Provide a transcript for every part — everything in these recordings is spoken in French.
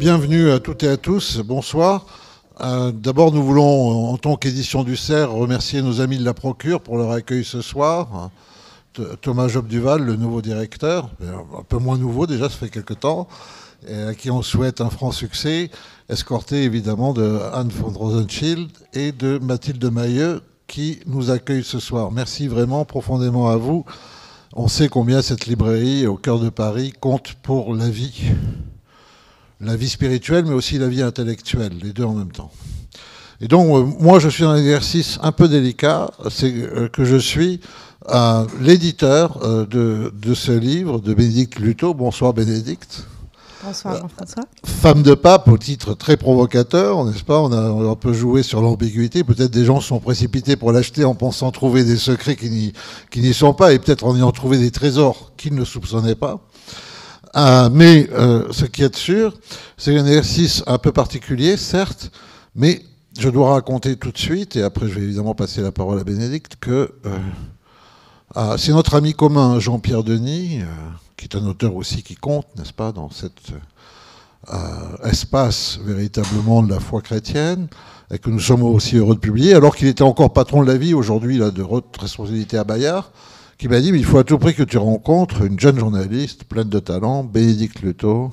Bienvenue à toutes et à tous, bonsoir. D'abord, nous voulons, en tant qu'édition du CERF, remercier nos amis de la Procure pour leur accueil ce soir. Thomas Job-Duval, le nouveau directeur, un peu moins nouveau déjà, ça fait quelque temps, et à qui on souhaite un franc succès, escorté évidemment de Anne von Rosenschild et de Mathilde Mailleux, qui nous accueillent ce soir. Merci vraiment profondément à vous. On sait combien cette librairie au cœur de Paris compte pour la vie spirituelle, mais aussi la vie intellectuelle, les deux en même temps. Et donc, moi, je suis dans un exercice un peu délicat, c'est que je suis l'éditeur de ce livre de Bénédicte Luto. Bonsoir Bénédicte. Bonsoir Jean-François. Femme de pape, au titre très provocateur, n'est-ce pas? On peut jouer sur l'ambiguïté. Peut-être des gens sont précipités pour l'acheter en pensant trouver des secrets qui n'y sont pas, et peut-être en ayant trouvé des trésors qu'ils ne soupçonnaient pas. Mais ce qui est sûr, c'est un exercice un peu particulier, certes, mais je dois raconter tout de suite, et après je vais évidemment passer la parole à Bénédicte, que c'est notre ami commun Jean-Pierre Denis, qui est un auteur aussi qui compte, n'est-ce pas, dans cet espace véritablement de la foi chrétienne, et que nous sommes aussi heureux de publier, alors qu'il était encore patron de la vie, aujourd'hui là, de haute responsabilité à Bayard, qui m'a dit, mais il faut à tout prix que tu rencontres une jeune journaliste pleine de talent, Bénédicte Luto,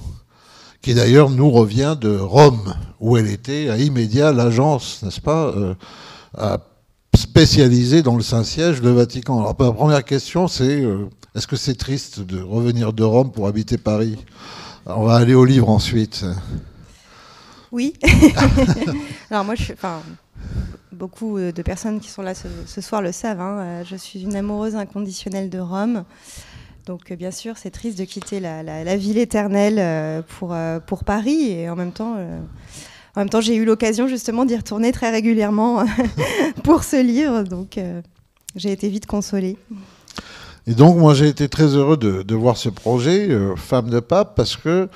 qui d'ailleurs nous revient de Rome, où elle était à Immédiat, l'agence, n'est-ce pas, spécialisée dans le Saint-Siège, le Vatican. Alors la première question, c'est est-ce que c'est triste de revenir de Rome pour habiter Paris? Alors, on va aller au livre ensuite. Oui. Alors moi, beaucoup de personnes qui sont là ce soir le savent. Hein. Je suis une amoureuse inconditionnelle de Rome. Donc bien sûr, c'est triste de quitter la ville éternelle pour Paris. Et en même temps, j'ai eu l'occasion justement d'y retourner très régulièrement pour ce livre. Donc j'ai été vite consolée. Et donc moi, j'ai été très heureux de voir ce projet, Femme de pape, parce que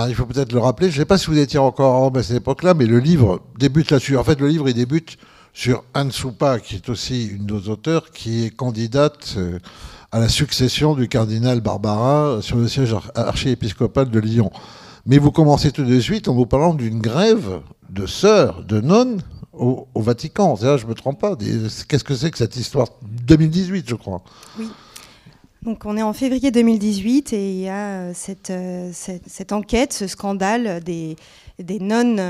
il faut peut-être le rappeler, je ne sais pas si vous étiez encore à Rome à cette époque-là, mais le livre débute là-dessus. En fait, le livre, il débute sur Anne Soupa, qui est aussi une de nos auteurs, qui est candidate à la succession du cardinal Barbarin sur le siège archiépiscopal de Lyon. Mais vous commencez tout de suite en vous parlant d'une grève de sœurs, de nonnes au Vatican. C'est là, je ne me trompe pas. Qu'est-ce que c'est que cette histoire? 2018, je crois. Oui. Donc on est en février 2018 et il y a cette enquête, ce scandale des nonnes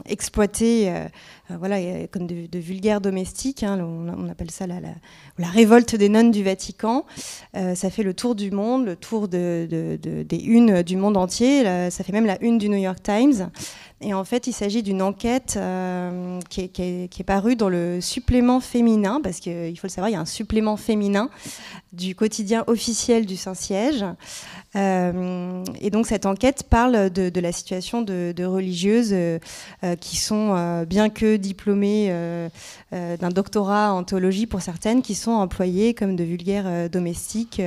exploitées, voilà, comme de vulgaires domestiques. Hein, on appelle ça la révolte des nonnes du Vatican. Ça fait le tour du monde, le tour des unes du monde entier. Ça fait même la une du New York Times. Et en fait, il s'agit d'une enquête qui est parue dans le supplément féminin, parce qu'il faut le savoir, il y a un supplément féminin du quotidien officiel du Saint-Siège. Et donc cette enquête parle de la situation de religieuses qui sont, bien que diplômées d'un doctorat en théologie pour certaines, qui sont employées comme de vulgaires domestiques,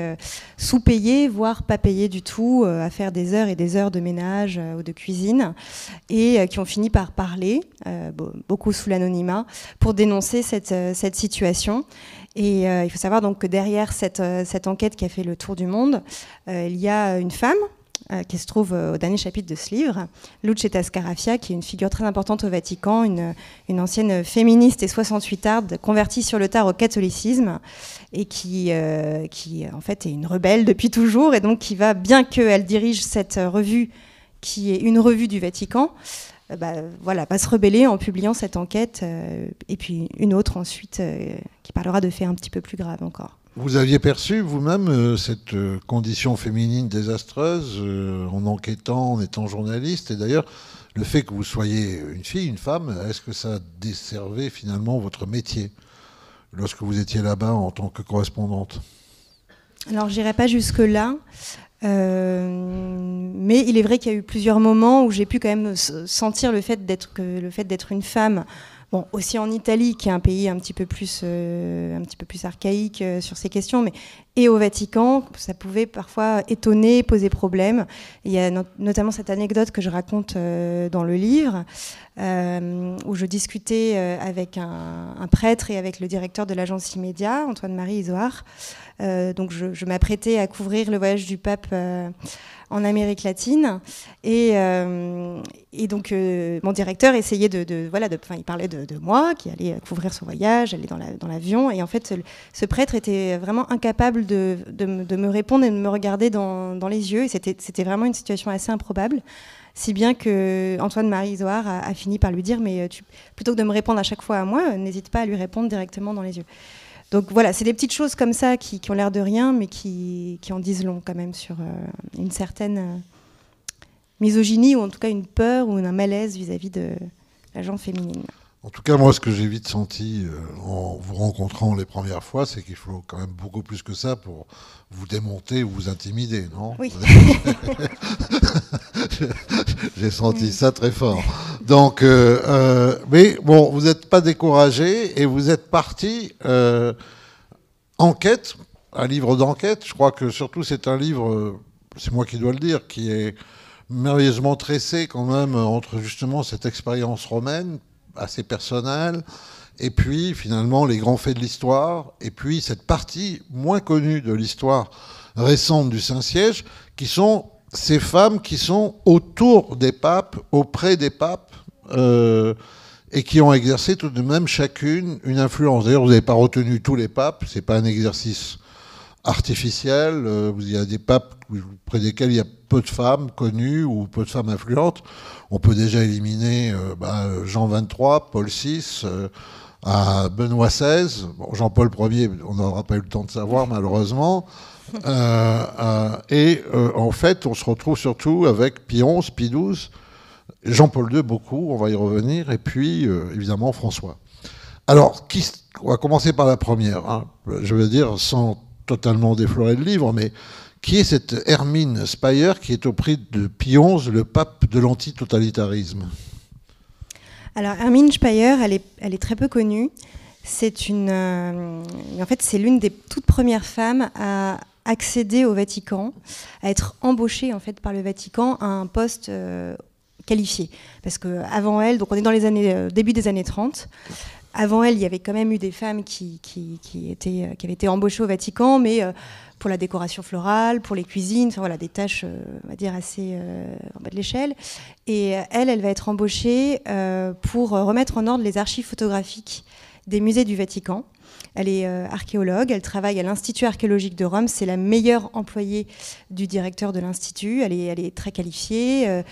sous-payées, voire pas payées du tout, à faire des heures et des heures de ménage ou de cuisine, et qui ont fini par parler, beaucoup sous l'anonymat, pour dénoncer cette situation. Et il faut savoir donc que derrière cette enquête qui a fait le tour du monde, il y a une femme qui se trouve au dernier chapitre de ce livre, Lucetta Scarafia, qui est une figure très importante au Vatican, une ancienne féministe et 68arde convertie sur le tard au catholicisme et qui en fait est une rebelle depuis toujours, et donc qui va, bien qu'elle dirige cette revue qui est une revue du Vatican, va se rebeller en publiant cette enquête, et puis une autre ensuite qui parlera de faits un petit peu plus graves encore. Vous aviez perçu vous-même cette condition féminine désastreuse en enquêtant, en étant journaliste, et d'ailleurs le fait que vous soyez une fille, une femme, est-ce que ça desservait finalement votre métier lorsque vous étiez là-bas en tant que correspondante? Alors j'irai pas jusque-là. Mais il est vrai qu'il y a eu plusieurs moments où j'ai pu quand même sentir le fait d'être une femme, bon, aussi en Italie, qui est un pays un petit peu plus archaïque sur ces questions, mais et au Vatican, ça pouvait parfois étonner, poser problème. Il y a notamment cette anecdote que je raconte dans le livre, où je discutais avec un prêtre et avec le directeur de l'agence Immédia, Antoine-Marie Izoard. Donc je m'apprêtais à couvrir le voyage du pape en Amérique latine, et donc mon directeur essayait il parlait de moi qui allait couvrir ce voyage, aller dans l'avion, et en fait ce prêtre était vraiment incapable de me répondre et de me regarder dans les yeux, et c'était vraiment une situation assez improbable, si bien que Antoine-Marie Izoard a fini par lui dire mais plutôt que de me répondre à chaque fois à moi, n'hésite pas à lui répondre directement dans les yeux. Donc voilà, c'est des petites choses comme ça qui ont l'air de rien, mais qui en disent long quand même sur une certaine misogynie, ou en tout cas une peur ou un malaise vis-à-vis de la gente féminine. En tout cas, moi, ce que j'ai vite senti en vous rencontrant les premières fois, c'est qu'il faut quand même beaucoup plus que ça pour vous démonter ou vous intimider, non? Oui. J'ai senti ça très fort. Donc, mais bon, vous n'êtes pas découragé et vous êtes parti enquête, un livre d'enquête. Je crois que surtout c'est un livre, c'est moi qui dois le dire, qui est merveilleusement tressé quand même entre justement cette expérience romaine assez personnelle, et puis finalement les grands faits de l'histoire, et puis cette partie moins connue de l'histoire récente du Saint-Siège, qui sont ces femmes qui sont autour des papes, auprès des papes, et qui ont exercé tout de même chacune une influence. D'ailleurs, vous n'avez pas retenu tous les papes, c'est pas un exercice artificiel. Il y a des papes près desquels il y a peu de femmes connues ou peu de femmes influentes. On peut déjà éliminer Jean XXIII, Paul VI, à Benoît XVI. Bon, Jean-Paul Ier, on n'aura pas eu le temps de savoir malheureusement. En fait, on se retrouve surtout avec Pie XI, Pie XII, Jean-Paul II beaucoup, on va y revenir, et puis évidemment François. Alors, on va commencer par la première, hein. Je veux dire, sans totalement déflorer le livre, mais qui est cette Hermine Speyer qui est au prix de Pie XI, le pape de l'antitotalitarisme? Alors, Hermine Speyer, elle est très peu connue. En fait, c'est l'une des toutes premières femmes à accéder au Vatican, à être embauchée en fait par le Vatican à un poste qualifié. Parce qu'avant elle, donc on est dans les début des années 30, avant elle, il y avait quand même eu des femmes qui avaient été embauchées au Vatican, mais pour la décoration florale, pour les cuisines, enfin voilà, des tâches, on va dire, assez en bas de l'échelle. Et elle va être embauchée pour remettre en ordre les archives photographiques des musées du Vatican. Elle est archéologue, elle travaille à l'Institut archéologique de Rome, c'est la meilleure employée du directeur de l'Institut, elle est très qualifiée,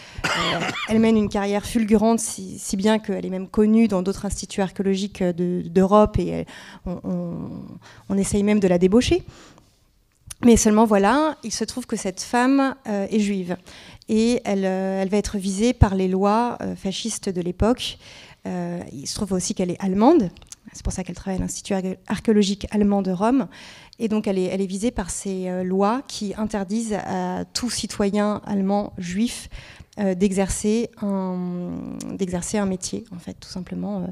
elle mène une carrière fulgurante, si bien qu'elle est même connue dans d'autres instituts archéologiques d'Europe, et on essaye même de la débaucher. Mais seulement voilà, il se trouve que cette femme est juive, et elle va être visée par les lois fascistes de l'époque. Il se trouve aussi qu'elle est allemande. C'est pour ça qu'elle travaille à l'Institut archéologique allemand de Rome. Et donc, elle est visée par ces lois qui interdisent à tout citoyen allemand juif d'exercer un métier, en fait, tout simplement,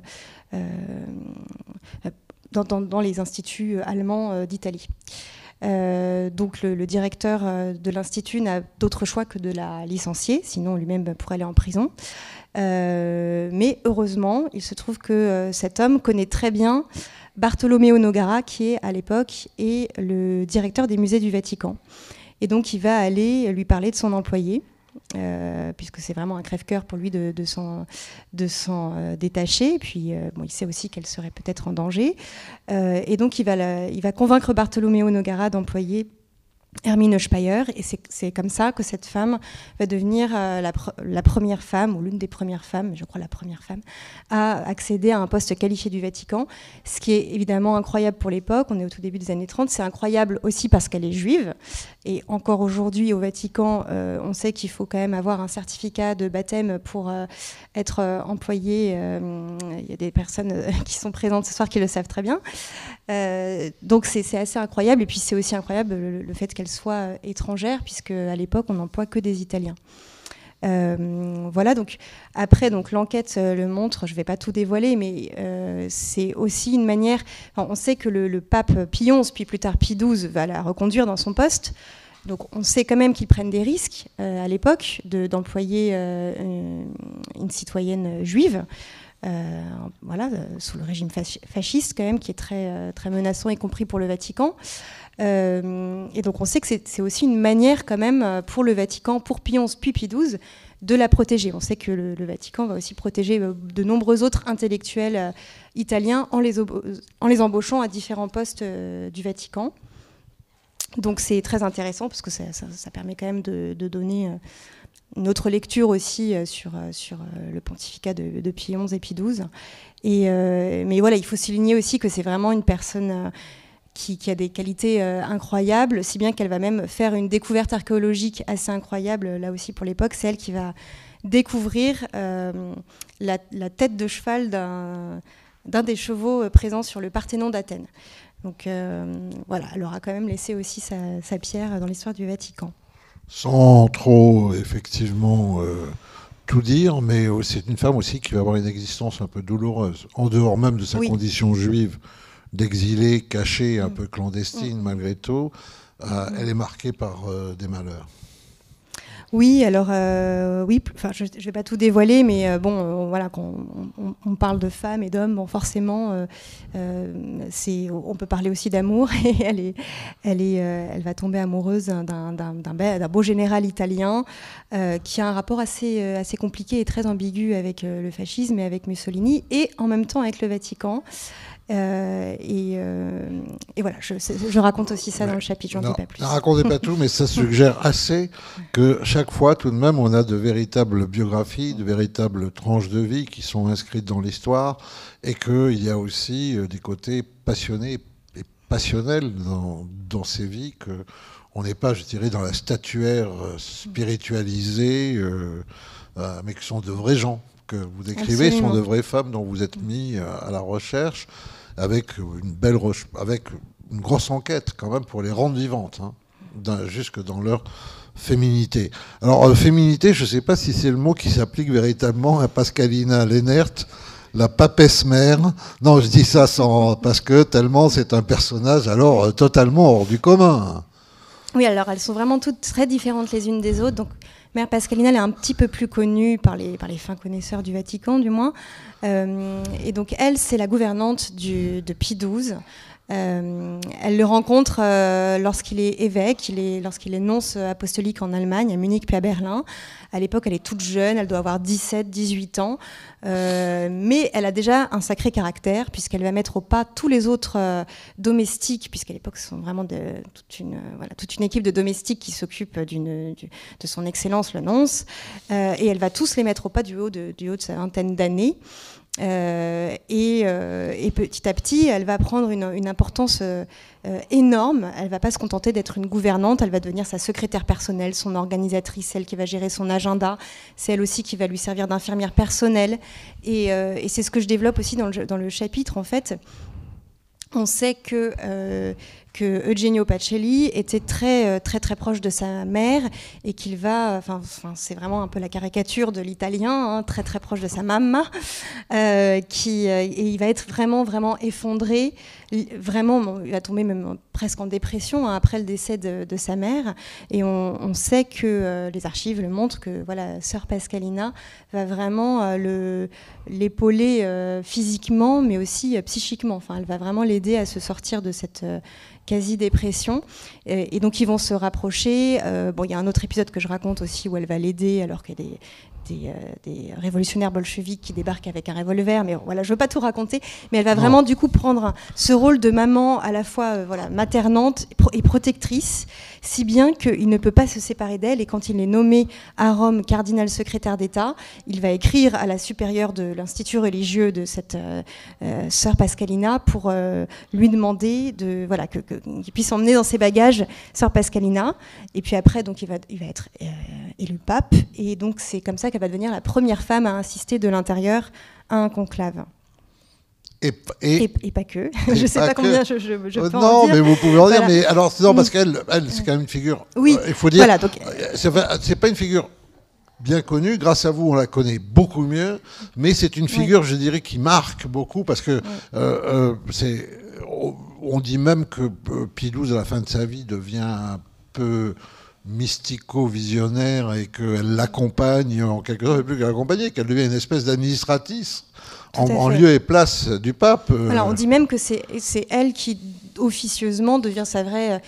dans les instituts allemands d'Italie. Donc le directeur de l'Institut n'a d'autre choix que de la licencier, sinon lui-même pourrait aller en prison. Mais heureusement, il se trouve que cet homme connaît très bien Bartolomeo Nogara, qui est à l'époque le directeur des musées du Vatican. Et donc il va aller lui parler de son employé, puisque c'est vraiment un crève-cœur pour lui de s'en détacher. Puis il sait aussi qu'elle serait peut-être en danger. Et donc il va convaincre Bartolomeo Nogara d'employer Hermine Speyer, et c'est comme ça que cette femme va devenir la première femme, ou l'une des premières femmes, je crois la première femme, à accéder à un poste qualifié du Vatican, ce qui est évidemment incroyable pour l'époque. On est au tout début des années 30, c'est incroyable aussi parce qu'elle est juive, et encore aujourd'hui au Vatican, on sait qu'il faut quand même avoir un certificat de baptême pour être employé. Il y a des personnes qui sont présentes ce soir qui le savent très bien. Donc c'est assez incroyable, et puis c'est aussi incroyable le fait qu'elle soit étrangère, puisque à l'époque on n'emploie que des Italiens. Voilà, donc après, donc l'enquête le montre, je ne vais pas tout dévoiler, mais c'est aussi une manière. Enfin, on sait que le pape Pie XI, puis plus tard Pie XII, va la reconduire dans son poste. Donc on sait quand même qu'ils prennent des risques à l'époque d'employer une citoyenne juive. Voilà, sous le régime fasciste quand même, qui est très menaçant, y compris pour le Vatican. Et donc on sait que c'est aussi une manière quand même pour le Vatican, pour Pie XI puis Pie XII, de la protéger. On sait que le Vatican va aussi protéger de nombreux autres intellectuels italiens en les embauchant à différents postes du Vatican. Donc c'est très intéressant parce que ça permet quand même de donner une autre lecture aussi sur le pontificat de Pie XI et Pie XII. Mais voilà, il faut souligner aussi que c'est vraiment une personne qui a des qualités incroyables, si bien qu'elle va même faire une découverte archéologique assez incroyable, là aussi pour l'époque. C'est elle qui va découvrir la tête de cheval d'un des chevaux présents sur le Parthénon d'Athènes. Donc voilà, elle aura quand même laissé aussi sa pierre dans l'histoire du Vatican. Sans trop, effectivement, tout dire, mais c'est une femme aussi qui va avoir une existence un peu douloureuse, en dehors même de sa condition juive, d'exilée, cachée, un peu clandestine malgré tout. Elle est marquée par des malheurs. Oui, alors oui, je ne vais pas tout dévoiler, mais voilà, quand on parle de femmes et d'hommes, bon, forcément, on peut parler aussi d'amour. Et elle va tomber amoureuse d'un beau général italien qui a un rapport assez compliqué et très ambigu avec le fascisme et avec Mussolini, et en même temps avec le Vatican. Et voilà, je raconte aussi ça dans le chapitre, j'en dis pas plus. Ne racontez pas tout, mais ça suggère assez que chaque fois, tout de même, on a de véritables biographies, de véritables tranches de vie qui sont inscrites dans l'histoire, et qu'il y a aussi des côtés passionnés et passionnels dans ces vies, qu'on n'est pas, je dirais, dans la statuaire spiritualisée, mais qui sont de vrais gens que vous décrivez. Absolument. Sont de vraies femmes dont vous êtes mis à la recherche, avec une grosse enquête quand même pour les rendre vivantes, jusque dans leur féminité. Alors féminité, je ne sais pas si c'est le mot qui s'applique véritablement à Pascalina Lennert, la papesse mère. Non, je dis ça parce que tellement c'est un personnage alors totalement hors du commun. Oui, alors elles sont vraiment toutes très différentes les unes des autres. Donc Mère Pascalina, elle est un petit peu plus connue par les fins connaisseurs du Vatican, du moins. Et donc, elle, c'est la gouvernante de Pie XII. Elle le rencontre lorsqu'il est évêque, lorsqu'il est nonce apostolique en Allemagne, à Munich puis à Berlin. À l'époque, elle est toute jeune, elle doit avoir 17, 18 ans. Mais elle a déjà un sacré caractère, puisqu'elle va mettre au pas tous les autres domestiques, puisqu'à l'époque, ce sont vraiment toute une équipe de domestiques qui s'occupe de son excellence, le nonce. Et elle va tous les mettre au pas du haut de sa vingtaine d'années. Et petit à petit, elle va prendre une importance énorme. Elle ne va pas se contenter d'être une gouvernante, elle va devenir sa secrétaire personnelle, son organisatrice, celle qui va gérer son agenda. C'est elle aussi qui va lui servir d'infirmière personnelle. Et c'est ce que je développe aussi dans le chapitre, en fait. On sait que Eugenio Pacelli était très proche de sa mère et qu'il va, c'est vraiment un peu la caricature de l'italien, très proche de sa mamma, et il va être vraiment effondré, vraiment, il va tomber même presque en dépression après le décès de sa mère. Et on sait que les archives le montrent que voilà, sœur Pascalina va vraiment l'épauler physiquement, mais aussi psychiquement. Enfin, elle va vraiment l'aider à se sortir de cette quasi-dépression. Et donc, ils vont se rapprocher. Il y a un autre épisode que je raconte aussi où elle va l'aider alors qu'il y a des révolutionnaires bolcheviques qui débarquent avec un revolver, mais voilà, je ne veux pas tout raconter, mais elle va vraiment du coup prendre ce rôle de maman à la fois maternante et protectrice, si bien qu'il ne peut pas se séparer d'elle, et quand il est nommé à Rome cardinal secrétaire d'État, il va écrire à la supérieure de l'institut religieux de cette sœur Pascalina pour lui demander qu'il puisse emmener dans ses bagages sœur Pascalina, et puis après donc, il va être élu pape, et donc c'est comme ça qu'elle va devenir la première femme à assister de l'intérieur à un conclave. Et pas que. Je ne sais pas combien je peux en dire. Non, mais vous pouvez en dire. Mais alors, non, parce qu'elle, c'est quand même une figure. Oui. Il faut dire. Voilà, donc, c'est pas une figure bien connue. Grâce à vous, on la connaît beaucoup mieux. Mais c'est une figure, je dirais, qui marque beaucoup parce que on dit même que Pie XII, à la fin de sa vie, devient un peu mystico-visionnaire et qu'elle l'accompagne, en quelque sorte, plus qu'elle l'accompagne, qu'elle devient une espèce d'administratrice en lieu et place du pape. Alors, on dit même que c'est elle qui, officieusement, devient sa vraie...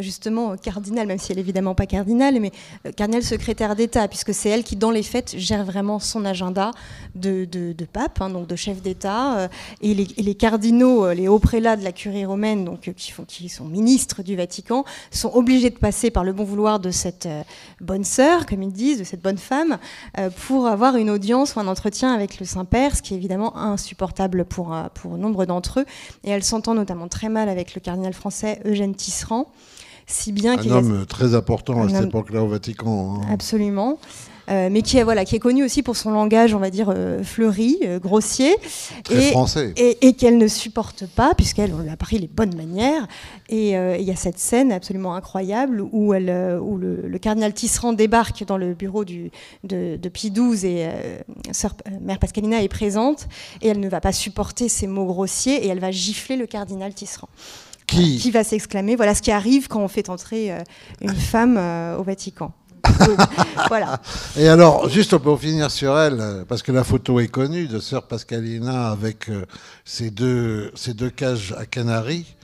justement cardinal, même si elle n'est évidemment pas cardinale, mais cardinal secrétaire d'État, puisque c'est elle qui, dans les faits, gère vraiment son agenda de pape, donc de chef d'État. Et les cardinaux, les hauts prélats de la curie romaine, donc, qui sont ministres du Vatican, sont obligés de passer par le bon vouloir de cette bonne sœur, comme ils disent, de cette bonne femme, pour avoir une audience ou un entretien avec le Saint-Père, ce qui est évidemment insupportable pour nombre d'entre eux. Et elle s'entend notamment très mal avec le cardinal français Eugène Tisserand. Si bien un homme très important à cette époque-là au Vatican. Absolument. Mais qui est connu aussi pour son langage, on va dire, fleuri, grossier. Très français. Et qu'elle ne supporte pas, puisqu'elle, on lui a appris les bonnes manières. Et il y a cette scène absolument incroyable où le cardinal Tisserand débarque dans le bureau de Pie XII et Mère Pascalina est présente. Et elle ne va pas supporter ces mots grossiers et elle va gifler le cardinal Tisserand. Qui va s'exclamer, voilà ce qui arrive quand on fait entrer une femme au Vatican. Voilà. Et alors, juste pour finir sur elle, parce que la photo est connue de sœur Pascalina avec ces deux cages à Canaries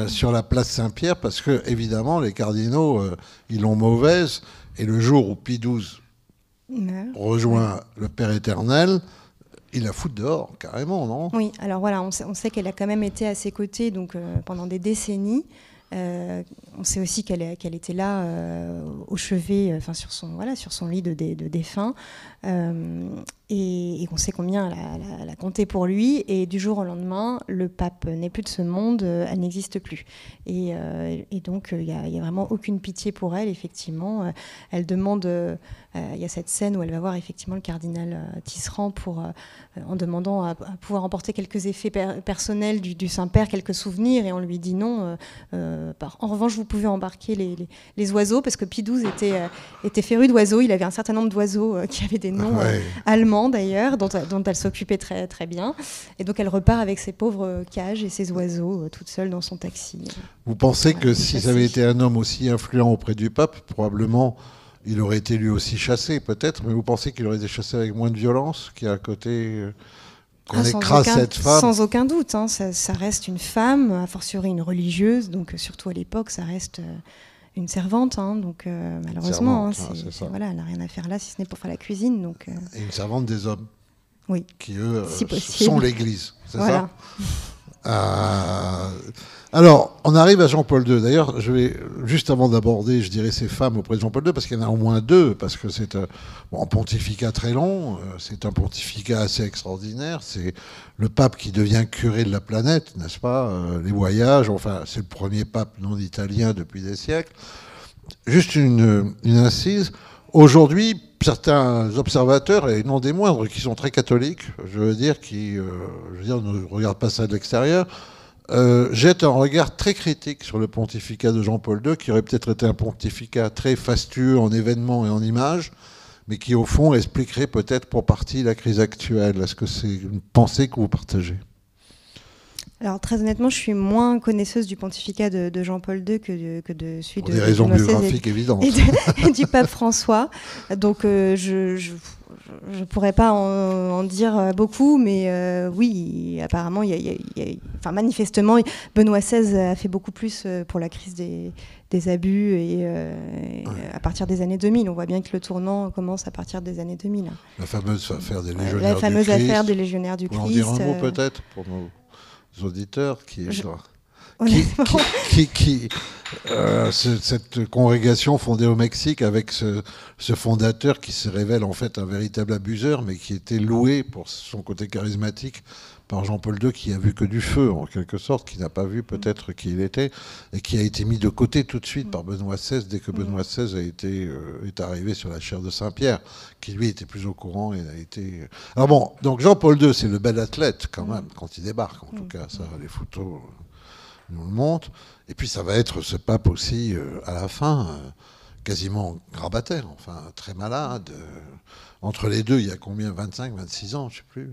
sur la place Saint-Pierre, parce que évidemment les cardinaux ils l'ont mauvaise, et le jour où Pie XII rejoint le Père éternel, il la fout dehors, carrément, non? Oui, alors voilà, on sait qu'elle a quand même été à ses côtés donc, pendant des décennies. On sait aussi qu'elle était là au chevet, sur son lit de défunt. Et on sait combien elle a compté pour lui. Et du jour au lendemain, le pape n'est plus de ce monde, elle n'existe plus. Et donc, il n'y a vraiment aucune pitié pour elle, effectivement. Elle demande... Il y a cette scène où elle va voir effectivement le cardinal Tisserand en demandant à pouvoir emporter quelques effets personnels du Saint-Père, quelques souvenirs, et on lui dit non. En revanche, vous pouvez embarquer les oiseaux, parce que Pie XII était féru d'oiseaux. Il avait un certain nombre d'oiseaux qui avaient des noms allemands d'ailleurs, dont elle s'occupait très, très bien. Et donc elle repart avec ses pauvres cages et ses oiseaux toute seule dans son taxi. Vous pensez que si ça avait été un homme aussi influent auprès du pape, probablement... il aurait été lui aussi chassé, peut-être, mais vous pensez qu'il aurait été chassé avec moins de violence, qu'il y a à côté qu'on écrase cette femme? Sans aucun doute, hein, ça reste une femme, a fortiori une religieuse, donc surtout à l'époque, ça reste une servante, hein, donc malheureusement, voilà, elle n'a rien à faire là, si ce n'est pour faire la cuisine. Donc, Et une servante des hommes, oui, qui eux si sont l'Église, c'est voilà. Ça Alors, on arrive à Jean-Paul II. D'ailleurs, je vais, juste avant d'aborder, je dirais, ces femmes auprès de Jean-Paul II, parce qu'il y en a au moins deux, parce que c'est un pontificat très long, c'est un pontificat assez extraordinaire, c'est le pape qui devient curé de la planète, n'est-ce pas? Les voyages, enfin, c'est le premier pape non italien depuis des siècles. Juste une incise. Aujourd'hui, certains observateurs, et non des moindres, qui sont très catholiques, je veux dire, ne regardent pas ça de l'extérieur, jette un regard très critique sur le pontificat de Jean-Paul II, qui aurait peut-être été un pontificat très fastueux en événements et en images, mais qui, au fond, expliquerait peut-être pour partie la crise actuelle. Est-ce que c'est une pensée que vous partagez? Alors, très honnêtement, je suis moins connaisseuse du pontificat de Jean-Paul II que de celui pour des raisons biographiques évidentes. Et du pape François. Donc, je ne pourrais pas en dire beaucoup, mais oui, apparemment, manifestement, Benoît XVI a fait beaucoup plus pour la crise des abus et à partir des années 2000. On voit bien que le tournant commence à partir des années 2000. La fameuse affaire des légionnaires du Christ. La fameuse affaire des légionnaires du Christ. Vous en dire un mot peut-être pour nos auditeurs cette congrégation fondée au Mexique avec ce fondateur qui se révèle en fait un véritable abuseur, mais qui était loué pour son côté charismatique par Jean-Paul II, qui a vu que du feu en quelque sorte, qui n'a pas vu peut-être qui il était, et qui a été mis de côté tout de suite par Benoît XVI dès que Benoît XVI est arrivé sur la chaire de Saint-Pierre, qui lui était plus au courant et a été... Alors bon, donc Jean-Paul II, c'est le bel athlète quand même quand il débarque, en tout cas, ça, les photos nous le montrent. Et puis ça va être ce pape aussi à la fin quasiment grabataire, enfin très malade. Entre les deux, il y a combien, 25, 26 ans, je ne sais plus,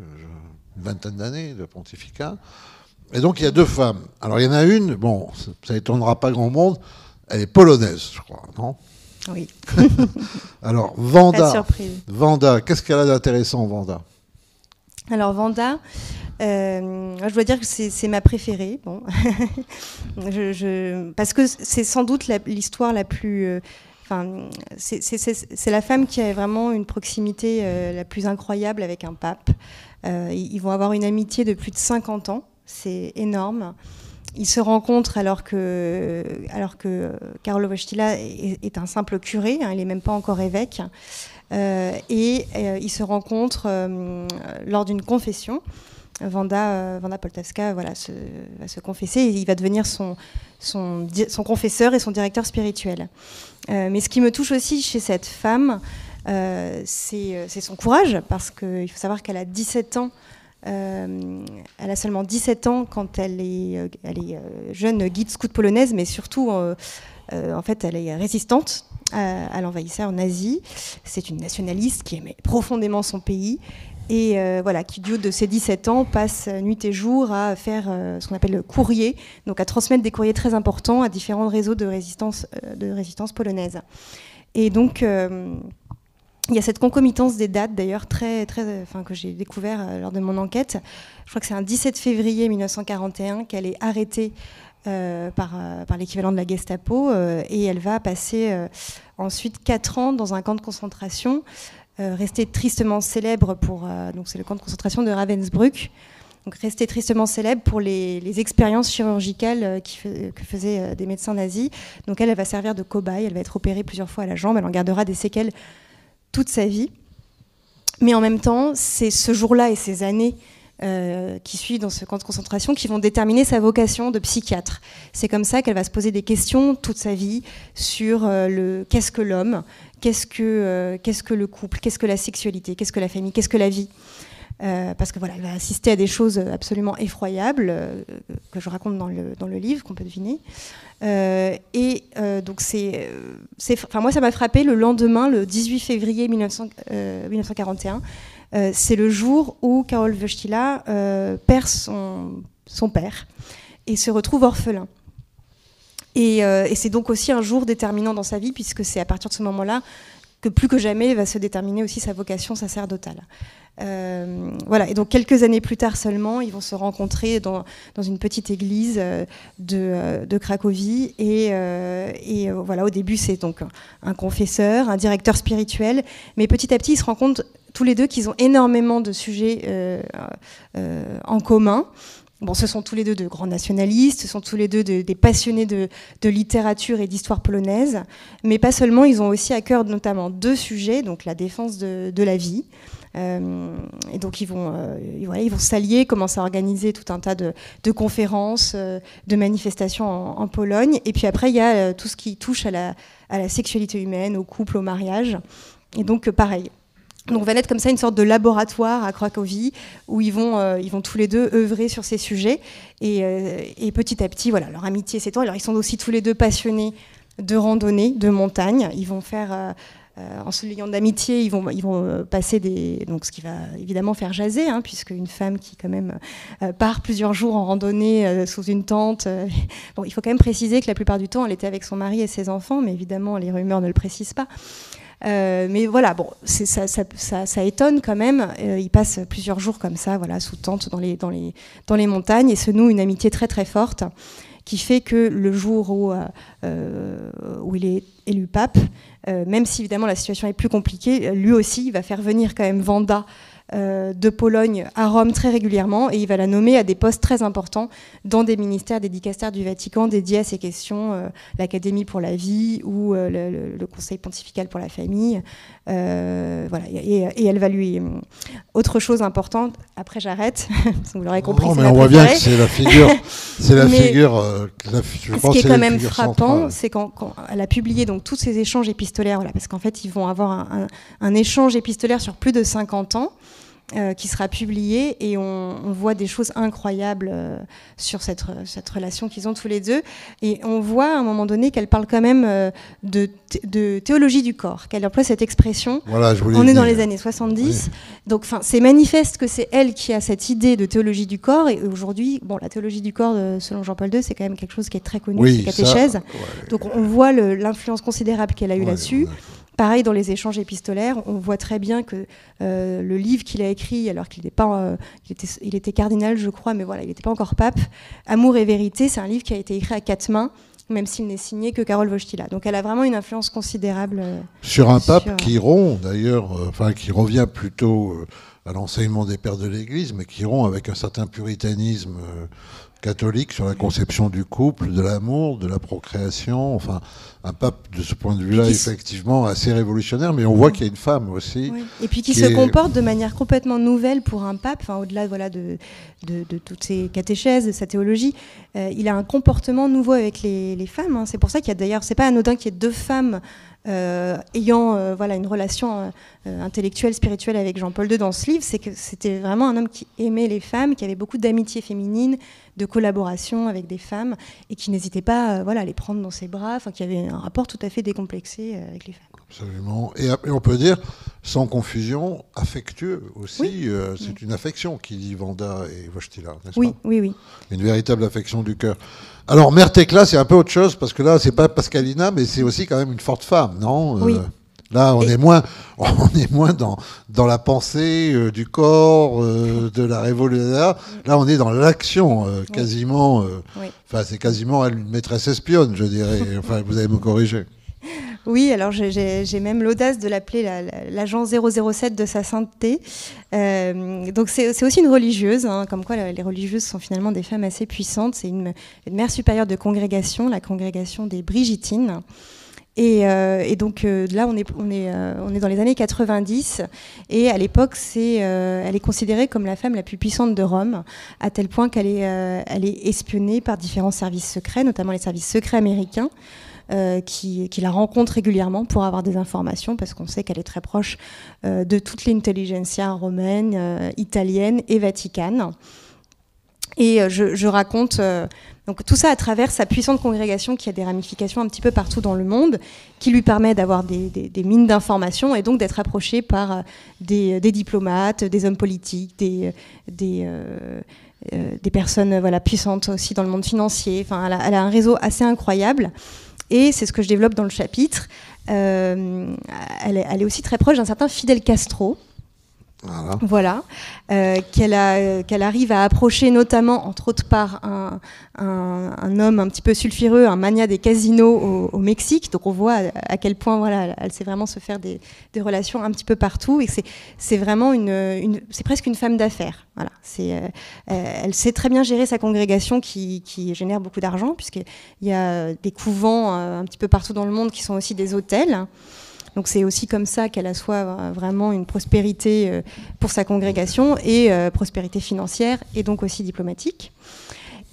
une vingtaine d'années de pontificat. Et donc il y a deux femmes. Alors il y en a une, bon, ça étonnera pas grand monde, elle est polonaise, je crois, non? Oui. Alors Wanda, Pas de surprise. Wanda, qu'est-ce qu'elle a d'intéressant, Wanda? Alors Wanda, je dois dire que c'est ma préférée. Bon. Parce que c'est sans doute l'histoire la plus... c'est la femme qui a vraiment une proximité la plus incroyable avec un pape. Ils vont avoir une amitié de plus de 50 ans. C'est énorme. Ils se rencontrent alors que Karol Wojtyła est un simple curé, hein, il n'est même pas encore évêque. Ils se rencontrent lors d'une confession. Wanda Poltawska va se confesser et il va devenir son confesseur et son directeur spirituel. Mais ce qui me touche aussi chez cette femme, c'est son courage, parce qu'il faut savoir qu'elle a 17 ans. Elle a seulement 17 ans quand elle est jeune guide scout polonaise, mais surtout, en fait, elle est résistante à l'envahisseur nazi. C'est une nationaliste qui aimait profondément son pays et qui, du haut de ses 17 ans, passe nuit et jour à faire ce qu'on appelle le courrier, donc à transmettre des courriers très importants à différents réseaux de résistance polonaise. Et donc... il y a cette concomitance des dates, d'ailleurs, que j'ai découvert lors de mon enquête. Je crois que c'est un 17 février 1941 qu'elle est arrêtée par l'équivalent de la Gestapo et elle va passer ensuite 4 ans dans un camp de concentration, rester tristement célèbre donc c'est le camp de concentration de Ravensbrück. Donc rester tristement célèbre pour les expériences chirurgicales que faisaient des médecins nazis. Donc elle va servir de cobaye, elle va être opérée plusieurs fois à la jambe, elle en gardera des séquelles toute sa vie. Mais en même temps, c'est ce jour-là et ces années qui suivent dans ce camp de concentration qui vont déterminer sa vocation de psychiatre. C'est comme ça qu'elle va se poser des questions toute sa vie sur qu'est-ce que l'homme, qu'est-ce que le couple, qu'est-ce que la sexualité, qu'est-ce que la famille, qu'est-ce que la vie. Parce que voilà, elle va assister à des choses absolument effroyables que je raconte dans le livre, qu'on peut deviner. Donc moi, ça m'a frappé le lendemain, le 18 février 1941. C'est le jour où Karol Wojtyła perd son père et se retrouve orphelin. Et c'est donc aussi un jour déterminant dans sa vie, puisque c'est à partir de ce moment-là que plus que jamais va se déterminer aussi sa vocation sacerdotale. Et donc quelques années plus tard seulement, ils vont se rencontrer dans une petite église de Cracovie au début c'est donc un confesseur, un directeur spirituel, mais petit à petit ils se rendent compte tous les deux qu'ils ont énormément de sujets en commun. Bon, ce sont tous les deux de grands nationalistes, ce sont tous les deux des passionnés de littérature et d'histoire polonaise, mais pas seulement, ils ont aussi à cœur notamment 2 sujets, donc la défense de la vie. Et donc ils vont s'allier, commencer à organiser tout un tas de conférences, de manifestations en Pologne. Et puis après, il y a tout ce qui touche à la sexualité humaine, au couple, au mariage. Et donc pareil. Donc va naître comme ça une sorte de laboratoire à Cracovie où ils vont tous les deux œuvrer sur ces sujets. Et petit à petit, voilà, leur amitié s'étend. Alors ils sont aussi tous les deux passionnés de randonnée, de montagne. Ils vont faire... en se liant d'amitié, ils vont passer donc ce qui va évidemment faire jaser, hein, puisque une femme qui quand même part plusieurs jours en randonnée sous une tente. Bon, il faut quand même préciser que la plupart du temps, elle était avec son mari et ses enfants, mais évidemment, les rumeurs ne le précisent pas. Mais voilà, bon, ça étonne quand même. Ils passent plusieurs jours comme ça, voilà, sous tente dans les montagnes, et se nouent une amitié très très forte, qui fait que le jour où il est élu pape, même si évidemment la situation est plus compliquée, lui aussi il va faire venir quand même Wanda de Pologne à Rome très régulièrement, et il va la nommer à des postes très importants dans des ministères, des dicastères du Vatican dédiés à ces questions, l'Académie pour la vie ou le Conseil pontifical pour la famille. Voilà. Et elle va lui... Autre chose importante, après j'arrête, vous l'aurez compris. Non, mais on voit bien que c'est la figure, je pense, ce qui est quand même frappant, c'est quand elle a publié donc tous ces échanges épistolaires, voilà, parce qu'en fait ils vont avoir un échange épistolaire sur plus de 50 ans. qui sera publié, et on voit des choses incroyables sur cette relation qu'ils ont tous les deux. Et on voit à un moment donné qu'elle parle quand même de théologie du corps, qu'elle emploie cette expression. Voilà, on est dans les années 70, oui. Donc c'est manifeste que c'est elle qui a cette idée de théologie du corps. Et aujourd'hui, la théologie du corps, selon Jean-Paul II, c'est quand même quelque chose qui est très connu, c'est catéchèse. Ouais. Donc on voit l'influence considérable qu'elle a eue là-dessus. Pareil, dans les échanges épistolaires, on voit très bien que le livre qu'il a écrit, alors qu'il n'était pas, il était cardinal, je crois, mais voilà, il n'était pas encore pape, Amour et vérité, c'est un livre qui a été écrit à 4 mains, même s'il n'est signé que Karol Wojtyla. Donc elle a vraiment une influence considérable. Sur un pape qui rompt, d'ailleurs, qui revient plutôt à l'enseignement des pères de l'Église, mais qui rompt avec un certain puritanisme catholique sur la conception du couple, de l'amour, de la procréation. Enfin, un pape, de ce point de vue-là, effectivement, assez révolutionnaire, mais on voit qu'il y a une femme aussi. Oui. Et puis qui se comporte de manière complètement nouvelle pour un pape, au-delà de toutes ses catéchèses, de sa théologie. Il a un comportement nouveau avec les femmes. Hein. C'est pour ça qu'il y a d'ailleurs, c'est pas anodin qu'il y ait 2 femmes ayant une relation intellectuelle, spirituelle avec Jean-Paul II dans ce livre. C'est que c'était vraiment un homme qui aimait les femmes, qui avait beaucoup d'amitié féminine, de collaboration avec des femmes, et qui n'hésitait pas à les prendre dans ses bras, qui avait un rapport tout à fait décomplexé avec les femmes. Absolument. Et on peut dire, sans confusion, affectueux aussi. Oui. C'est une affection qui lie Vanda et Wojtyla, n'est-ce pas ? Oui. Une véritable affection du cœur. Alors, Mère Thekla, c'est un peu autre chose, parce que là, c'est pas Pascalina, mais c'est aussi quand même une forte femme, non ? Oui. Là, on est moins dans la pensée du corps, de la révolution. Là, on est dans l'action, quasiment. C'est quasiment une maîtresse espionne, je dirais. Enfin, vous allez me corriger. Oui, alors j'ai même l'audace de l'appeler l'agent 007 de sa sainteté. Donc c'est aussi une religieuse, comme quoi les religieuses sont finalement des femmes assez puissantes. C'est une mère supérieure de congrégation, la congrégation des Brigittines. Et donc là, on est dans les années 90, et à l'époque, elle est considérée comme la femme la plus puissante de Rome, à tel point qu'elle est espionnée par différents services secrets, notamment les services secrets américains, qui la rencontrent régulièrement pour avoir des informations, parce qu'on sait qu'elle est très proche de toute l'intelligentsia romaine, italienne et vaticane. Et je raconte donc tout ça à travers sa puissante congrégation qui a des ramifications un petit peu partout dans le monde, qui lui permet d'avoir des mines d'informations, et donc d'être approchée par des diplomates, des hommes politiques, des personnes puissantes aussi dans le monde financier. Enfin, elle a un réseau assez incroyable. Et c'est ce que je développe dans le chapitre. Elle est aussi très proche d'un certain Fidel Castro. Voilà. Qu'elle arrive à approcher, notamment, entre autres, par un homme un petit peu sulfureux, un magnat des casinos au Mexique. Donc on voit à quel point elle sait vraiment se faire des relations un petit peu partout, et c'est vraiment c'est presque une femme d'affaires. Voilà. Elle sait très bien gérer sa congrégation qui génère beaucoup d'argent, puisqu'il y a des couvents un petit peu partout dans le monde qui sont aussi des hôtels. Donc c'est aussi comme ça qu'elle assoit vraiment une prospérité pour sa congrégation, et prospérité financière, et donc aussi diplomatique.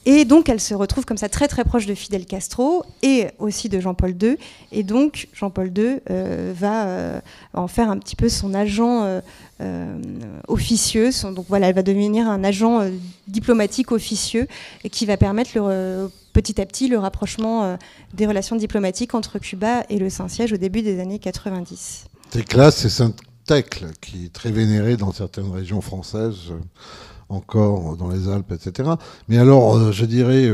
Et donc elle se retrouve comme ça très très proche de Fidel Castro et aussi de Jean-Paul II. Et donc Jean-Paul II va en faire un petit peu son agent officieux. Donc elle va devenir un agent diplomatique officieux, et qui va permettre petit à petit le rapprochement des relations diplomatiques entre Cuba et le Saint-Siège au début des années 90. Thekla, c'est Sainte Thècle, qui est très vénérée dans certaines régions françaises, encore dans les Alpes, etc. Mais alors, je dirais,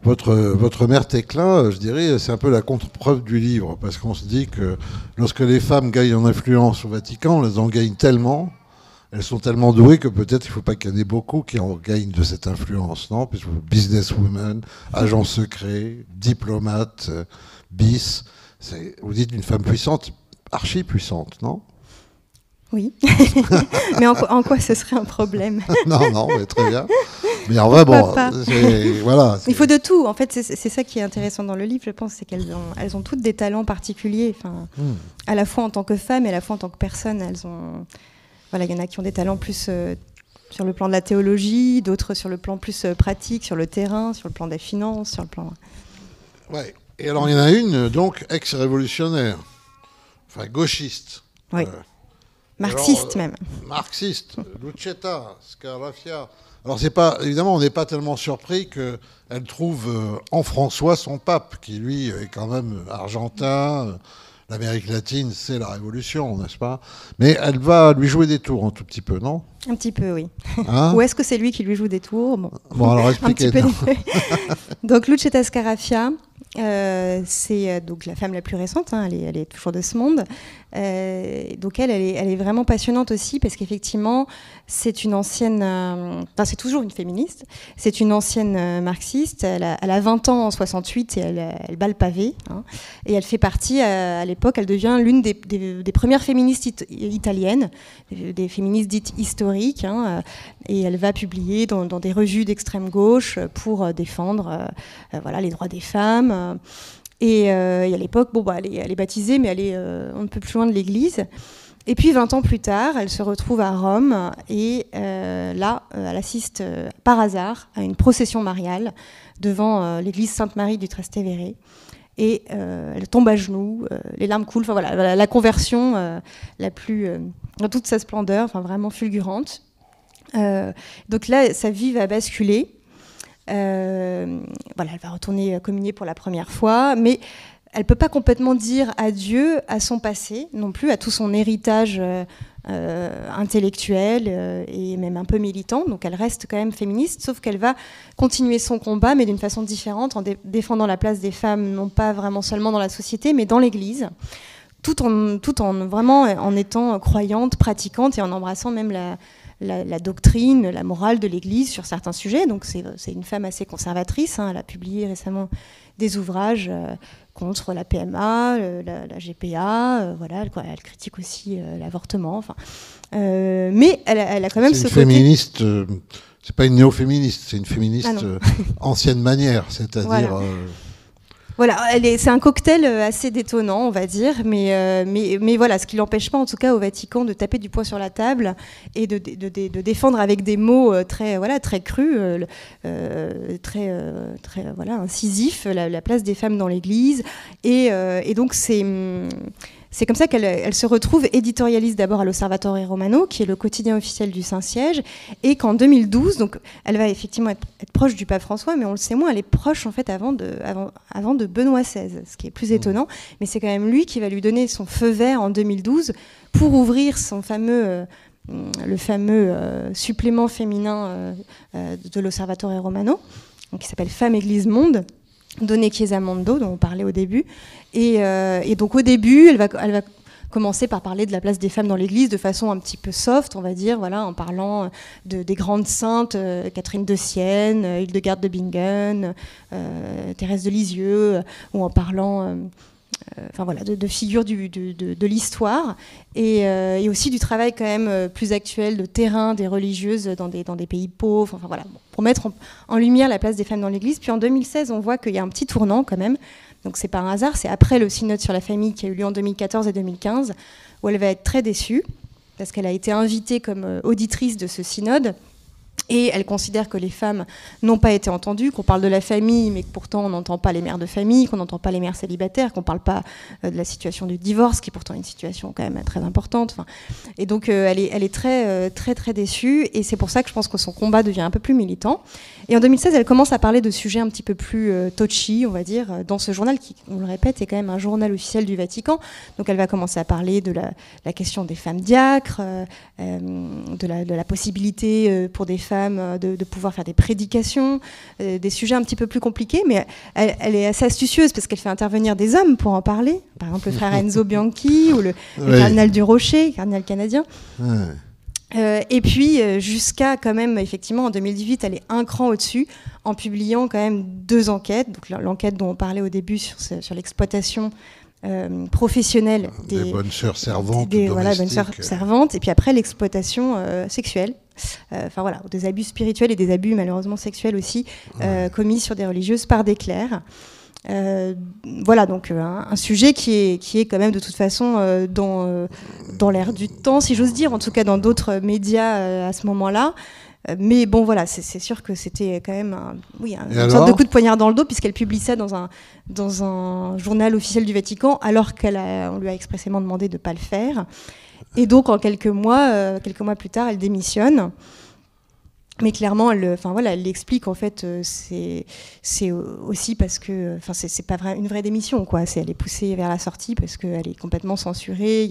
votre mère Thekla, je dirais, c'est un peu la contre-preuve du livre, parce qu'on se dit que lorsque les femmes gagnent en influence au Vatican, elles en gagnent tellement, elles sont tellement douées que peut-être il ne faut pas qu'il y en ait beaucoup qui en gagnent de cette influence, non ? Puisque businesswoman, agent secret, diplomate, bis, vous dites une femme puissante, archi puissante, non ? Oui, mais en quoi ce serait un problème ? Non, mais très bien. Mais en vrai, bon, il faut de tout. En fait, c'est ça qui est intéressant dans le livre, je pense, c'est qu'elles ont toutes des talents particuliers, à la fois en tant que femmes et à la fois en tant que personnes. Il y en a qui ont des talents plus sur le plan de la théologie, d'autres sur le plan plus pratique, sur le terrain, sur le plan des finances, sur le plan... Ouais. Et alors, il y en a une, donc, ex-révolutionnaire, gauchiste. Oui. Marxiste même. Marxiste, Lucetta, Scarafia. Alors c'est pas, évidemment, on n'est pas tellement surpris qu'elle trouve en François son pape, qui lui est quand même argentin. L'Amérique latine, c'est la Révolution, n'est-ce pas? Mais elle va lui jouer des tours un tout petit peu, non? Un petit peu, oui. Hein? Ou est-ce que c'est lui qui lui joue des tours? Bon, alors expliquez-nous. Donc Lucetta Scarafia, c'est donc la femme la plus récente, hein, elle est toujours de ce monde. Donc elle est vraiment passionnante aussi parce qu'effectivement c'est une ancienne, c'est toujours une féministe, c'est une ancienne marxiste, elle a 20 ans en 68 et elle bat le pavé, hein, et elle fait partie, à l'époque, elle devient l'une des premières féministes italiennes, des féministes dites historiques, hein, et elle va publier dans des revues d'extrême gauche pour défendre les droits des femmes. Et à l'époque, elle est baptisée, mais elle est un peu plus loin de l'église. Et puis 20 ans plus tard, elle se retrouve à Rome et là, elle assiste par hasard à une procession mariale devant l'église Sainte-Marie du Trastevere. Et elle tombe à genoux, les larmes coulent. Enfin voilà, la conversion la plus dans toute sa splendeur, enfin vraiment fulgurante. Donc là, sa vie va basculer. Elle va retourner communier pour la première fois, mais elle ne peut pas complètement dire adieu à son passé, non plus à tout son héritage intellectuel et même un peu militant. Donc elle reste quand même féministe, sauf qu'elle va continuer son combat, mais d'une façon différente, en défendant la place des femmes, non pas vraiment seulement dans la société, mais dans l'Église, tout en vraiment en étant croyante, pratiquante et en embrassant même la doctrine, la morale de l'Église sur certains sujets. Donc c'est une femme assez conservatrice, hein. Elle a publié récemment des ouvrages contre la PMA, la GPA, elle critique aussi l'avortement. Enfin, mais elle a quand même ce côté... féministe, c'est pas une néo-féministe, c'est une féministe ancienne manière, c'est-à-dire... Voilà, c'est un cocktail assez détonnant, on va dire, mais voilà, ce qui l'empêche pas, en tout cas, au Vatican, de taper du poing sur la table et de défendre avec des mots très crus, très incisifs, la place des femmes dans l'Église, et donc c'est comme ça qu'elle se retrouve éditorialiste d'abord à l'Osservatore Romano, qui est le quotidien officiel du Saint-Siège, et qu'en 2012, donc elle va effectivement être proche du pape François, mais on le sait moins, elle est proche en fait avant de Benoît XVI, ce qui est plus étonnant, mais c'est quand même lui qui va lui donner son feu vert en 2012 pour ouvrir le fameux supplément féminin de l'Osservatore Romano, qui s'appelle Femmes, Église, Monde, Donne Chiesa Mondo, dont on parlait au début. Et donc au début, elle va commencer par parler de la place des femmes dans l'Église de façon un petit peu soft, on va dire, en parlant des grandes saintes, Catherine de Sienne, Hildegarde de Bingen, Thérèse de Lisieux, ou en parlant... de figures de l'histoire et aussi du travail quand même plus actuel de terrain des religieuses dans des pays pauvres, pour mettre en lumière la place des femmes dans l'Église. Puis en 2016, on voit qu'il y a un petit tournant quand même, donc c'est pas un hasard, c'est après le synode sur la famille qui a eu lieu en 2014 et 2015, où elle va être très déçue, parce qu'elle a été invitée comme auditrice de ce synode. Et elle considère que les femmes n'ont pas été entendues, qu'on parle de la famille, mais que pourtant on n'entend pas les mères de famille, qu'on n'entend pas les mères célibataires, qu'on ne parle pas de la situation du divorce, qui est pourtant une situation quand même très importante. Et donc elle est très, très, très déçue. Et c'est pour ça que je pense que son combat devient un peu plus militant. Et en 2016, elle commence à parler de sujets un petit peu plus touchy, on va dire, dans ce journal qui, on le répète, est quand même un journal officiel du Vatican. Donc elle va commencer à parler de la question des femmes diacres, de la possibilité pour des femmes de pouvoir faire des prédications, des sujets un petit peu plus compliqués, mais elle est assez astucieuse parce qu'elle fait intervenir des hommes pour en parler. Par exemple, le frère Enzo Bianchi ou le cardinal du Rocher, cardinal canadien. Et puis, jusqu'à quand même, effectivement, en 2018, elle est un cran au-dessus en publiant quand même 2 enquêtes. Donc l'enquête dont on parlait au début sur l'exploitation professionnelle des bonnes sœurs servantes, bonnes sœurs servantes, et puis après l'exploitation sexuelle, des abus spirituels et des abus malheureusement sexuels aussi commis sur des religieuses par des clercs. Donc un sujet qui est quand même de toute façon dans l'air du temps, si j'ose dire, en tout cas dans d'autres médias à ce moment-là. Mais bon, voilà, c'est sûr que c'était quand même une sorte alors de coup de poignard dans le dos, puisqu'elle publie ça dans un journal officiel du Vatican, alors qu'on lui a expressément demandé de ne pas le faire. Et donc, en quelques mois plus tard, elle démissionne. Mais clairement, elle l'explique, en fait, c'est aussi parce que, c'est pas une vraie démission, quoi. Elle est poussée vers la sortie parce qu'elle est complètement censurée.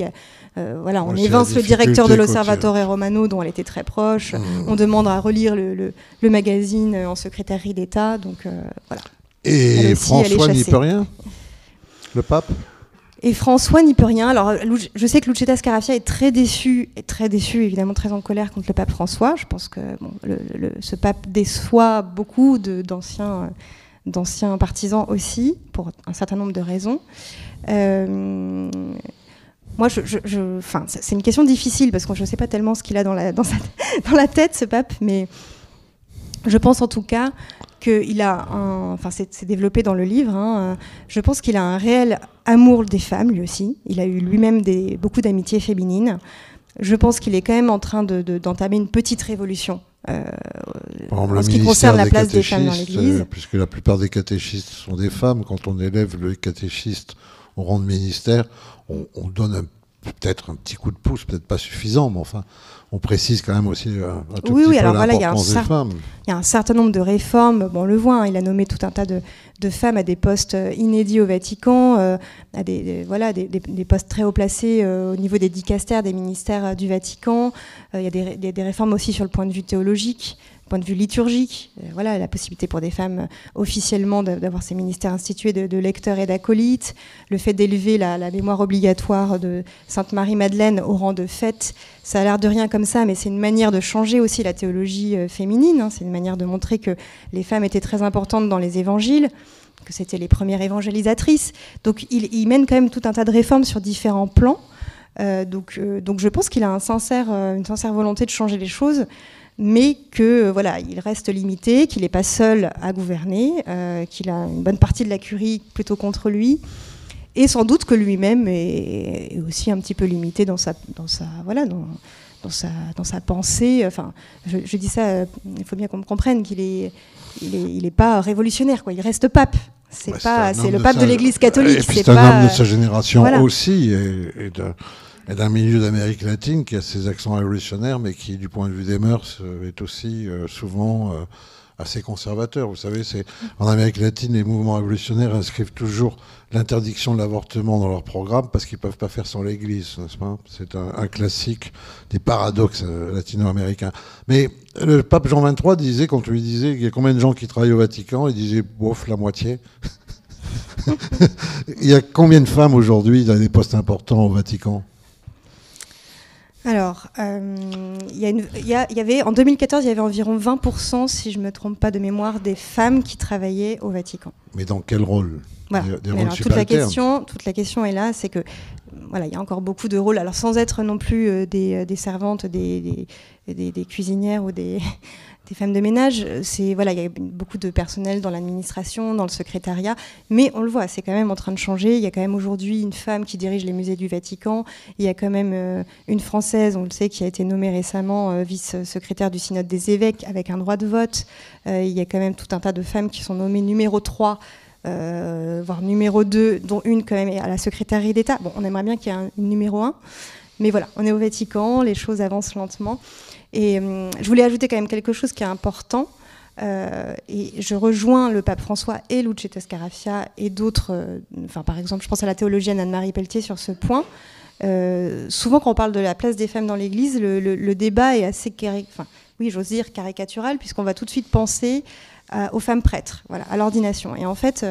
On évince le directeur de l'Osservatore Romano, dont elle était très proche. On demande à relire le magazine en secrétairerie d'État, donc voilà. Et François n'y peut rien, le pape. Et François n'y peut rien. Alors, je sais que Lucetta Scarafia est très déçu, évidemment très en colère contre le pape François. Je pense que ce pape déçoit beaucoup d'anciens partisans aussi, pour un certain nombre de raisons. Moi, c'est une question difficile, parce que je ne sais pas tellement ce qu'il a dans la tête, ce pape, mais je pense en tout cas qu'il a c'est développé dans le livre, je pense qu'il a un réel amour des femmes, lui aussi. Il a eu lui-même beaucoup d'amitiés féminines. Je pense qu'il est quand même en train d'entamer une petite révolution en ce qui concerne la place des femmes dans l'Église. Puisque la plupart des catéchistes sont des femmes, quand on élève le catéchiste au rang de ministère, on donne peut-être un petit coup de pouce, peut-être pas suffisant, mais enfin, on précise quand même aussi un tout petit peu l'importance des femmes. Il y a un certain nombre de réformes. Bon, on le voit, il a nommé tout un tas de femmes à des postes inédits au Vatican, à des postes très haut placés au niveau des dicastères, des ministères du Vatican. Il y a des réformes aussi sur le point de vue théologique, point de vue liturgique, la possibilité pour des femmes officiellement d'avoir ces ministères institués de lecteurs et d'acolytes, le fait d'élever la mémoire obligatoire de Sainte Marie-Madeleine au rang de fête, ça a l'air de rien comme ça, mais c'est une manière de changer aussi la théologie féminine, c'est une manière de montrer que les femmes étaient très importantes dans les évangiles, que c'était les premières évangélisatrices. Donc il mène quand même tout un tas de réformes sur différents plans, donc je pense qu'il a une sincère volonté de changer les choses, mais que il reste limité, qu'il n'est pas seul à gouverner, qu'il a une bonne partie de la curie plutôt contre lui, et sans doute que lui-même est aussi un petit peu limité dans sa pensée. Enfin, je dis ça, il faut bien qu'on me comprenne qu'il est pas révolutionnaire, quoi. Il reste pape. C'est le pape de l'Église catholique. Et puis c'est un homme de sa génération aussi, et d'un milieu d'Amérique latine qui a ses accents révolutionnaires, mais qui, du point de vue des mœurs, est aussi souvent assez conservateur. Vous savez, en Amérique latine, les mouvements révolutionnaires inscrivent toujours l'interdiction de l'avortement dans leur programme parce qu'ils ne peuvent pas faire sans l'Église, n'est-ce pas ? C'est un classique des paradoxes latino-américains. Mais le pape Jean XXIII disait, quand on lui disait il y a combien de gens qui travaillent au Vatican, il disait bof, la moitié. Il y a combien de femmes aujourd'hui dans des postes importants au Vatican ? Alors, il y avait en 2014, il y avait environ 20%, si je ne me trompe pas de mémoire, des femmes qui travaillaient au Vatican. Mais dans quel rôle ? Voilà. Des rôles toute la question est là, c'est que il y a encore beaucoup de rôles. Alors sans être non plus des servantes, des cuisinières ou des femmes de ménage, il y a beaucoup de personnel dans l'administration, dans le secrétariat, mais on le voit, c'est quand même en train de changer. Il y a quand même aujourd'hui une femme qui dirige les musées du Vatican. Il y a quand même une Française, on le sait, qui a été nommée récemment vice-secrétaire du synode des évêques avec un droit de vote. Il y a quand même tout un tas de femmes qui sont nommées numéro 3, voire numéro 2, dont une quand même à la secrétariat d'État. Bon, on aimerait bien qu'il y ait une numéro 1, mais voilà, on est au Vatican, les choses avancent lentement. Et je voulais ajouter quand même quelque chose qui est important, et je rejoins le pape François et Lucetta Scarafia et d'autres, par exemple, je pense à la théologienne Anne-Marie Pelletier sur ce point. Souvent, quand on parle de la place des femmes dans l'Église, le débat est assez j'ose dire caricatural, puisqu'on va tout de suite penser aux femmes prêtres, à l'ordination. Et en fait,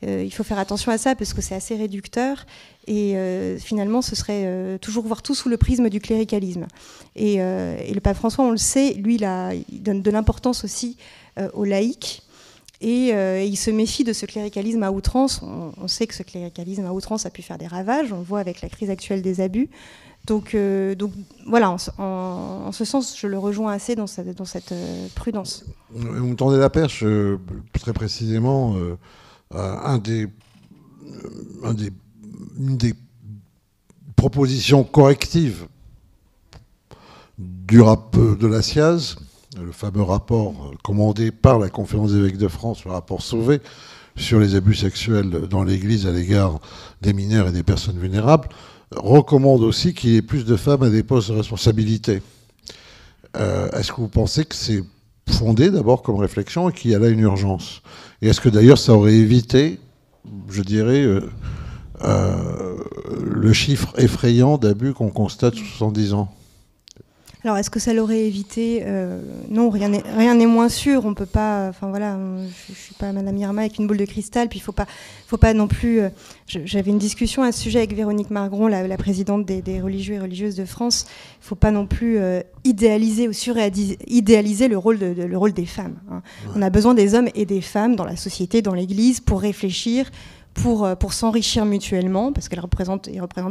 il faut faire attention à ça, parce que c'est assez réducteur. Et finalement, ce serait toujours voir tout sous le prisme du cléricalisme. Et le pape François, on le sait, lui, il donne de l'importance aussi aux laïcs. Et il se méfie de ce cléricalisme à outrance. On sait que ce cléricalisme à outrance a pu faire des ravages. On le voit avec la crise actuelle des abus. Donc voilà, en ce sens, je le rejoins assez dans cette prudence. Vous me tendez la perche, très précisément, une des propositions correctives du rap de la SIAZ, le fameux rapport commandé par la Conférence des évêques de France, le rapport Sauvé, sur les abus sexuels dans l'Église à l'égard des mineurs et des personnes vulnérables, recommande aussi qu'il y ait plus de femmes à des postes de responsabilité. Est-ce que vous pensez que c'est fondé d'abord comme réflexion et qu'il y a là une urgence? Et est-ce que d'ailleurs ça aurait évité, je dirais, le chiffre effrayant d'abus qu'on constate sous 70 ans? Alors, est-ce que ça l'aurait évité? Non, rien n'est moins sûr. On peut pas. Enfin voilà, je suis pas Madame Irma avec une boule de cristal. Puis faut pas non plus. J'avais une discussion à ce sujet avec Véronique Margron, la présidente des religieux et religieuses de France. Il faut pas non plus idéaliser ou suridéaliser le rôle des femmes. Hein. Ouais. On a besoin des hommes et des femmes dans la société, dans l'Église, pour réfléchir, pour s'enrichir mutuellement, parce qu'ils représentent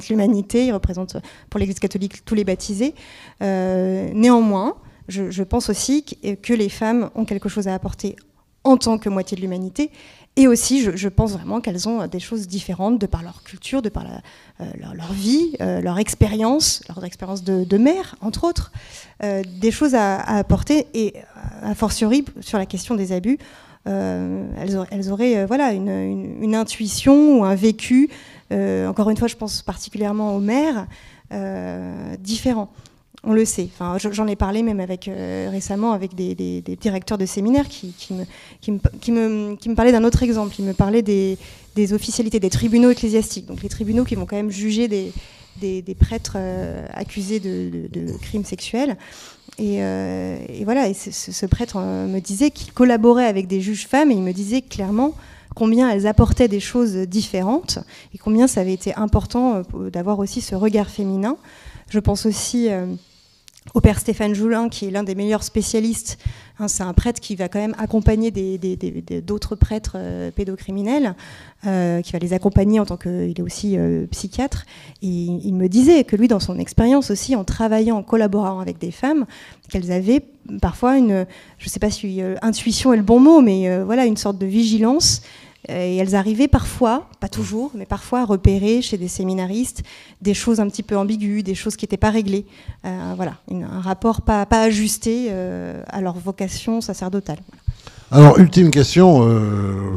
l'humanité, ils représentent pour l'Église catholique tous les baptisés. Néanmoins, je pense aussi que les femmes ont quelque chose à apporter en tant que moitié de l'humanité, et aussi je pense vraiment qu'elles ont des choses différentes de par leur culture, de par leur vie, leur expérience de mère, entre autres, des choses à apporter, et a fortiori sur la question des abus. Elles auraient voilà, une intuition ou un vécu, encore une fois je pense particulièrement aux mères, différents. On le sait. Enfin, j'en ai parlé même récemment avec des directeurs de séminaires qui me parlaient d'un autre exemple. Ils me parlaient des officialités, des tribunaux ecclésiastiques, donc les tribunaux qui vont quand même juger des prêtres accusés de crimes sexuels. Et voilà, et ce prêtre me disait qu'il collaborait avec des juges femmes, et il me disait clairement combien elles apportaient des choses différentes et combien ça avait été important d'avoir aussi ce regard féminin. Je pense aussi au père Stéphane Joulin, qui est l'un des meilleurs spécialistes. Hein, c'est un prêtre qui va quand même accompagner d'autres prêtres pédocriminels, qui va les accompagner en tant qu'il est aussi psychiatre. Et il me disait que lui, dans son expérience aussi, en travaillant, en collaborant avec des femmes, qu'elles avaient parfois je ne sais pas si intuition est le bon mot, mais voilà, une sorte de vigilance. Et elles arrivaient parfois, pas toujours, mais parfois à repérer chez des séminaristes des choses un petit peu ambiguës, des choses qui n'étaient pas réglées. Voilà, un rapport pas ajusté à leur vocation sacerdotale. Voilà. Alors, ultime question,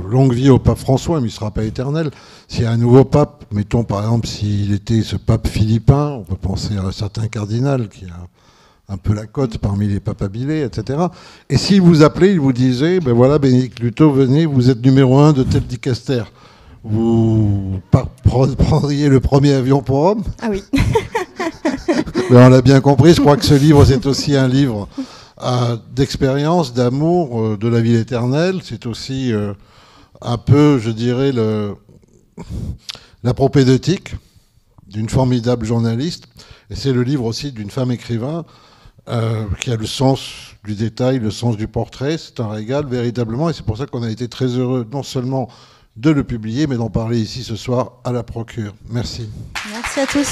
longue vie au pape François, mais il ne sera pas éternel. S'il y a un nouveau pape, mettons par exemple s'il était ce pape philippin, on peut penser à un certain cardinal qui a un peu la cote parmi les papabilés, etc. Et s'il vous appelait, il vous disait, ben voilà, Bénédicte Luto, venez, vous êtes numéro 1 de tel dicaster. Vous prendriez le premier avion pour Rome? Ah oui. Ben on l'a bien compris, je crois que ce livre, c'est aussi un livre d'expérience, d'amour, de la vie éternelle. C'est aussi un peu, je dirais, la propédeutique d'une formidable journaliste. Et c'est le livre aussi d'une femme écrivain qui a le sens du détail, le sens du portrait. C'est un régal, véritablement, et c'est pour ça qu'on a été très heureux, non seulement de le publier, mais d'en parler ici ce soir à la Procure. Merci. Merci à tous.